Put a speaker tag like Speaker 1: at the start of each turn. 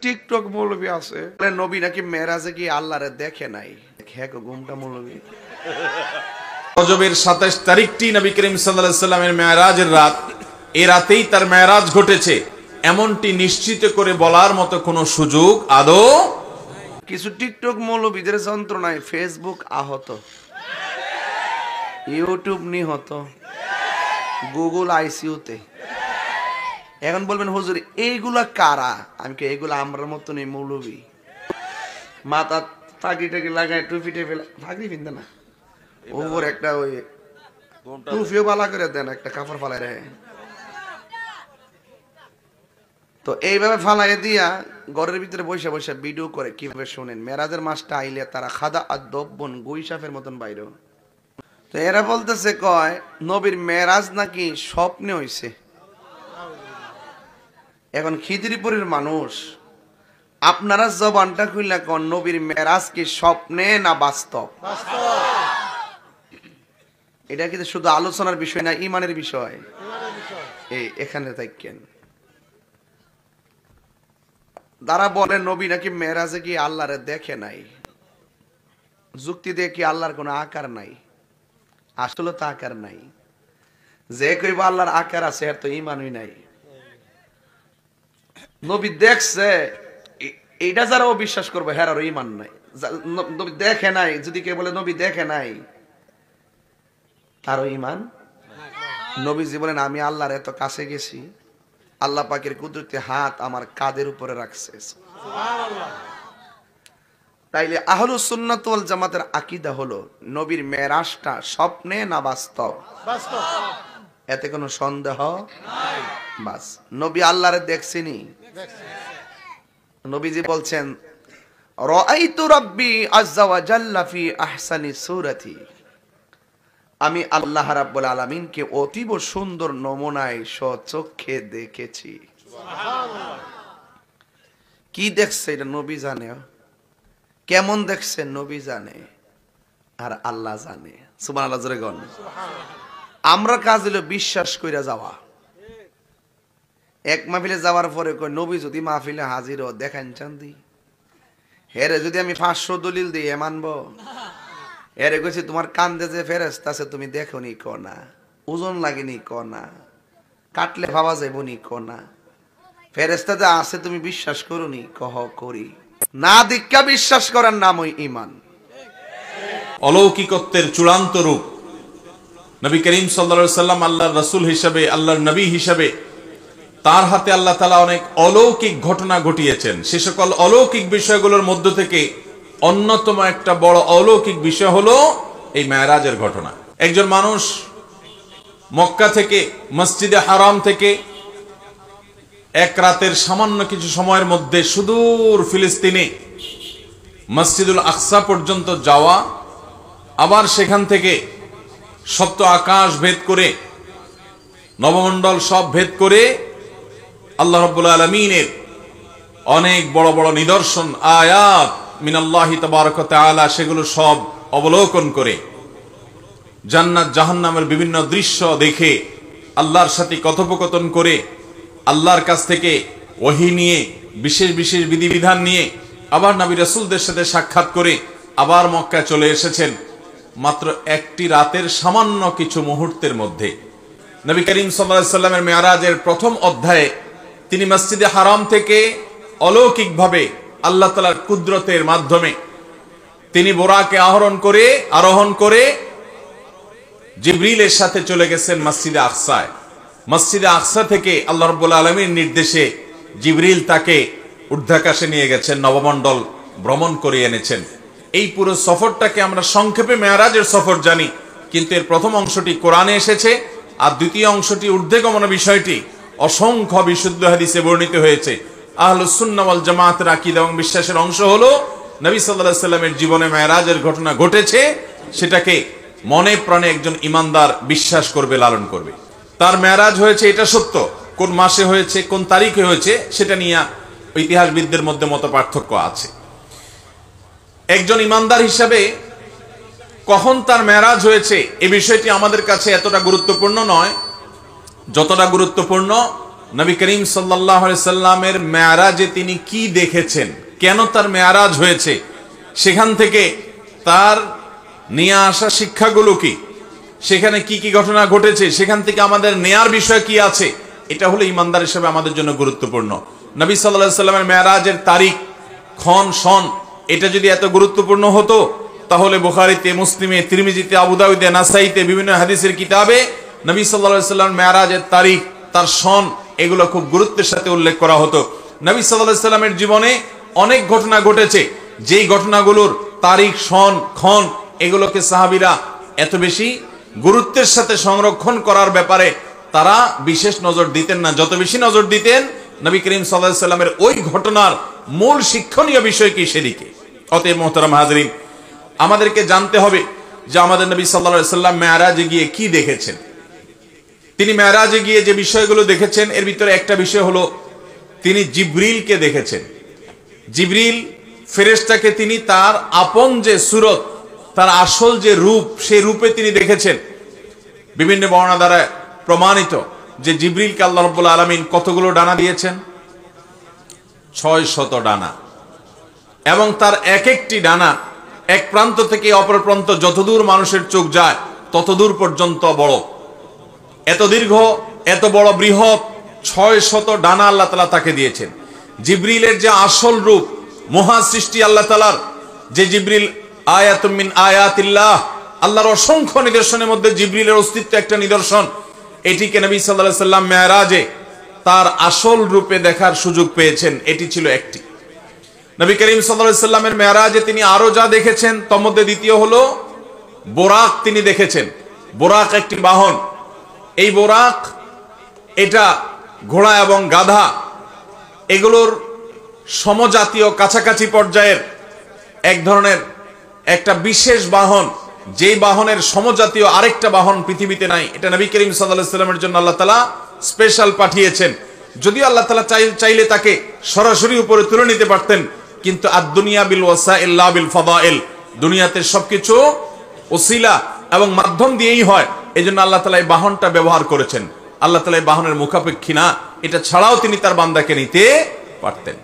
Speaker 1: TikTok মৌলবী আছে নবী নাকি মেরাজে গিয়ে আল্লাহরে দেখে নাই। হ্যাঁ ঘুমটা মৌলবী।
Speaker 2: রজবের 27 তারিখটি নবী করিম সাল্লাল্লাহু আলাইহি সাল্লামের মেরাজের রাত। এই রাতেই তার মেরাজ ঘটেছে এমনটি নিশ্চিত করে বলার মতো কোনো সুযোগ আদৌ।
Speaker 1: কিছু টিকটক মৌলবীদের যন্ত্রণায় ফেসবুক আহত, ইউটিউব নিহত, গুগল আইসিইউতে। এখন বলবেন হুজুর এইগুলা কারা? আমি কি এইগুলা আমরার মতনই মৌলবী? মাথা ফাঁকি টাকি লাগায় টুপি টেপে ফাঁকি পিনতে না, ওপর একটা ওই টুপিও বালা করে দেন, একটা কাপড় ফালাই রে। তো এইভাবে ফালাই দিয়া ঘরের ভিতরে বসে বসে ভিডিও করে কিভাবে শুনেন মেরাজের মাসটা আইলে তারা খাদা আর দব্বন গুইসাফের মতন বাইরে। তো এরা বলতেছে কয় নবীর মেরাজ নাকি স্বপ্নে হইছে। এখন খিদিরপুরের মানুষ আপনারা জবানটা খুললা কোন নবীর মেরাজ কি স্বপ্নে না বাস্তব? এটা কিন্তু শুধু আলোচনার বিষয় না, ইমানের বিষয়। এই এখানে থাকেন যারা বলে নবী নাকি মেরাজে কি আল্লাহরে দেখে নাই, যুক্তি দিয়ে কি আল্লাহর কোনো আকার নাই? আসলে তো আকার নাই। যে কইব আল্লাহর আকার আছে এর তো ইমানই নাই। নবী দেখছে এইটা যারা বিশ্বাস করবে হেরারও ইমান নাই। নবী দেখে নাই যদি কে বলে নবী দেখে নাই তারও ইমান। নবীজি বলেন আমি আল্লাহর এত কাছে গেছি, আল্লাহ পাকের কুদরতি হাত আমার কাঁধের উপরে রাখছে। তাইলে আহলুস সুন্নাত ওয়াল জামাতের আকীদা হলো নবীর মেরাজটা স্বপ্নে না বাস্তব? বাস্তব। এতে কোনো সন্দেহ নাই। বাস নবী আল্লাহরে দেখছেনই। নবীজি বলছেন রাআইতু রাব্বি আযজা ওয়া জাল্লা ফি আহসানি সূরাতি, আমি আল্লাহ রাব্বুল আলামিনকে অতীব সুন্দর নমুনায় স্বচক্ষে দেখেছি। সুবহানাল্লাহ। কি দেখছে এটা নবী জানে। কেমন দেখছে নবী জানে আর আল্লাহ জানে। সুবহানাল্লাহ জোরে গণ। আমরা কাজ হলো বিশ্বাস কইরা যাওয়া। এক মাহফিলে যাওয়ার পরে কই নবী যদি মাহফিলে হাজির ও দেখান চান্দি হেরে যদি আমি 500 দলিল দিয়ে মানবো? এরে কইছি তোমার কান্দে যে ফেরেশতা আছে তুমি দেখোনি ক না, ওজন লাগেনি ক না, কাটলে ভাবা যাইবনি ক না, ফেরেশতা যে আছে তুমি বিশ্বাস করোনি কহ করি না। দীক্ষা বিশ্বাস করার নাম ওই ঈমান।
Speaker 2: অলৌকিকত্বের চূড়ান্ত রূপ নবী করিম সাল্লাল্লাহু আলাইহি সাল্লাম আল্লাহর রাসূল হিসেবে, আল্লাহর নবী হিসেবে তার হাতে আল্লাহ তাআলা অনেক অলৌকিক ঘটনা ঘটিয়েছেন। সে সকল অলৌকিক বিষয়গুলোর মধ্য থেকে অন্যতম একটা বড় অলৌকিক বিষয় হলো এই মেরাজের ঘটনা। একজন মানুষ মক্কা থেকে মসজিদে হারাম থেকে এক রাতের সামান্য কিছু সময়ের মধ্যে সুদূর ফিলিস্তিনে মসজিদুল আকসা পর্যন্ত যাওয়া, আবার সেখান থেকে সপ্ত আকাশ ভেদ করে নবমণ্ডল সব ভেদ করে আল্লাহ রাব্বুল আলামিনের অনেক বড় বড় নিদর্শন আয়াত মিনাল্লাহি তাবারাক ওয়া তাআলা সেগুলো সব অবলোকন করে জান্নাত জাহান্নামের বিভিন্ন দৃশ্য দেখে আল্লাহর সাথে কথোপকথন করে আল্লাহর কাছ থেকে ওহী নিয়ে বিশেষ বিশেষ বিধিবিধান নিয়ে আবার নবী রাসূলদের সাথে সাক্ষাৎ করে আবার মক্কায় চলে এসেছেন মাত্র একটি রাতের সামান্য কিছু মুহূর্তের মধ্যে। নবী করিম সাল্লাল্লাহু আলাইহি সাল্লামের মেরাজের প্রথম অধ্যায়ে তিনি মসজিদে হারাম থেকে অলৌকিকভাবে আল্লাহ তাআলার কুদরতের মাধ্যমে তিনি বোরাকে আরোহণ করে জিবরিলের সাথে চলে গেছেন মসজিদে আকসায়। মসজিদে আকসা থেকে আল্লাহ রাব্বুল আলামিনের নির্দেশে জিবরিল তাকে ঊর্ধ্বাকাশে নিয়ে গেছেন, নবমণ্ডল ভ্রমণ করে এনেছেন। এই পুরো সফরটাকে আমরা সংক্ষেপে মেরাজের সফর জানি, কিন্তু এর প্রথম অংশটি কোরআনে এসেছে আর দ্বিতীয় অংশটি ঊর্ধ্বগমন বিষয়টি অসংখ্য বিশুদ্ধ হাদিসে বর্ণিত হয়েছে। আহলুস সুন্নাহ ওয়াল জামাতের আকীদা এবং বিশ্বাসের অংশ হলো নবী সাল্লাল্লাহু আলাইহি সাল্লামের জীবনে মেরাজের ঘটনা ঘটেছে, সেটাকে মনে প্রাণে একজন ঈমানদার বিশ্বাস করবে, লালন করবে। তার মেরাজ হয়েছে এটা সত্য, কোন মাসে হয়েছে কোন তারিখে হয়েছে সেটা নিয়ে ইতিহাসবিদদের মধ্যে মত পার্থক্য আছে। একজন ঈমানদার হিসাবে কখন তার মেরাজ হয়েছে এই বিষয়টি আমাদের কাছে এতটা গুরুত্বপূর্ণ নয় যতটা গুরুত্বপূর্ণ নবী করিম সাল্লাল্লাহু আলাইহি সাল্লামের মেরাজে তিনি কি দেখেছেন, কেন তার মেরাজ হয়েছে, সেখান থেকে তার নিয়ে আসা শিক্ষাগুলো কি, সেখানে কি কি ঘটনা ঘটেছে, সেখান থেকে আমাদের নেয়ার বিষয় কি আছে, এটা হলো ইমানদার হিসেবে আমাদের জন্য গুরুত্বপূর্ণ। নবী সাল্লাল্লাহু আলাইহি সাল্লামের মেরাজের তারিখ, ক্ষণ, সন এটা যদি এত গুরুত্বপূর্ণ হতো, তাহলে বুখারীতে, মুসলিমে, তিরমিজিতে, আবু দাউদে, নাসাইতে বিভিন্ন হাদিসের কিতাবে নবী সাল্লাল্লাহু আলাইহি সাল্লামের মেরাজের তারিখ, তার সন এগুলো খুব গুরুত্বের সাথে উল্লেখ করা হতো। নবী সাল্লাল্লাহু আলাইহি সাল্লামের জীবনে অনেক ঘটনা ঘটেছে, যেই ঘটনাগুলোর তারিখ, সন, ক্ষণ এগুলোকে সাহাবীরা এত বেশি গুরুত্বের সাথে সংরক্ষণ করার ব্যাপারে তারা বিশেষ নজর দিতেন না। যত বেশি নজর দিতেন নবী করিম সাল্লাল্লাহু আলাইহি সাল্লামের ওই ঘটনার মূল শিক্ষণীয় বিষয় কি সেদিকে। অতএব মুহতারাম হাজরিন, আমাদেরকে জানতে হবে যে আমাদের নবী সাল্লাল্লাহু আলাইহি সাল্লাম মেরাজে গিয়ে কি দেখেছেন। তিনি মেরাজে গিয়ে যে বিষয়গুলো দেখেছেন এর ভিতরে একটা বিষয় হলো তিনি জিবরিলকে দেখেছেন। জিবরিল ফেরেশতাকে তিনি তার আপন যে সুরত, তার আসল যে রূপ, সেই রূপে তিনি দেখেছেন। বিভিন্ন বর্ণনা দ্বারা প্রমাণিত যে জিবরিলকে আল্লাহ রাব্বুল আলামিন কতগুলো ডানা দিয়েছেন? 600 ডানা, এবং তার এক একটি ডানা এক প্রান্ত থেকে অপর প্রান্ত যতদূর মানুষের চোখ যায় ততদূর পর্যন্ত বড়। এত দীর্ঘ, এত বড়, বৃহৎ 600 ডানা আল্লাহ তাআলা তাকে দিয়েছেন। জিবরিলের যে আসল রূপ, মহা সৃষ্টি আল্লাহ তাআলার, যে জিবরিল আয়াতুম মিন আয়াতিল্লাহ, আল্লাহর অসংখ্য নিদর্শনের মধ্যে জিবরিলের অস্তিত্ব একটা নিদর্শন। এটিকে নবী সাল্লাল্লাহু আলাইহি সাল্লাম মেরাজে তার আসল রূপে দেখার সুযোগ পেয়েছেন, এটি ছিল একটি। নবী করিম সাল্লাল্লাহু আলাইহি সাল্লামের মেরাজে তিনি আরো যা দেখেছেন তার মধ্যে দ্বিতীয় হলো বোরাক তিনি দেখেছেন। বোরাক একটি বাহন। এই বোরাক এটা ঘোড়া এবং গাধা এগুলোর সমজাতীয় কাছাকাছি পর্যায়ের এক ধরনের একটা বিশেষ বাহন, যেই বাহনের সমজাতীয় আরেকটা বাহন পৃথিবীতে নাই। এটা নবী করিম সাল্লাল্লাহু আলাইহি সাল্লামের জন্য আল্লাহ তাআলা স্পেশাল পাঠিয়েছেন। যদিও আল্লাহ তাআলা চাইলে তাকে সরাসরি উপরে তুলে নিতে পারতেন, কিন্তু আদ-দুনিয়া বিল ওয়াসাইল লা বিল ফাদাইল, দুনিয়াতে সবকিছু ওসিলা এবং মাধ্যম দিয়েই হয়। এজন্য আল্লাহ তাআলা এই বাহনটা ব্যবহার করেছেন। আল্লাহ তাআলা এই বাহনের মুখাপেক্ষী না, এটা ছাড়াও তিনি তার বান্দাকে নিতে পারতেন।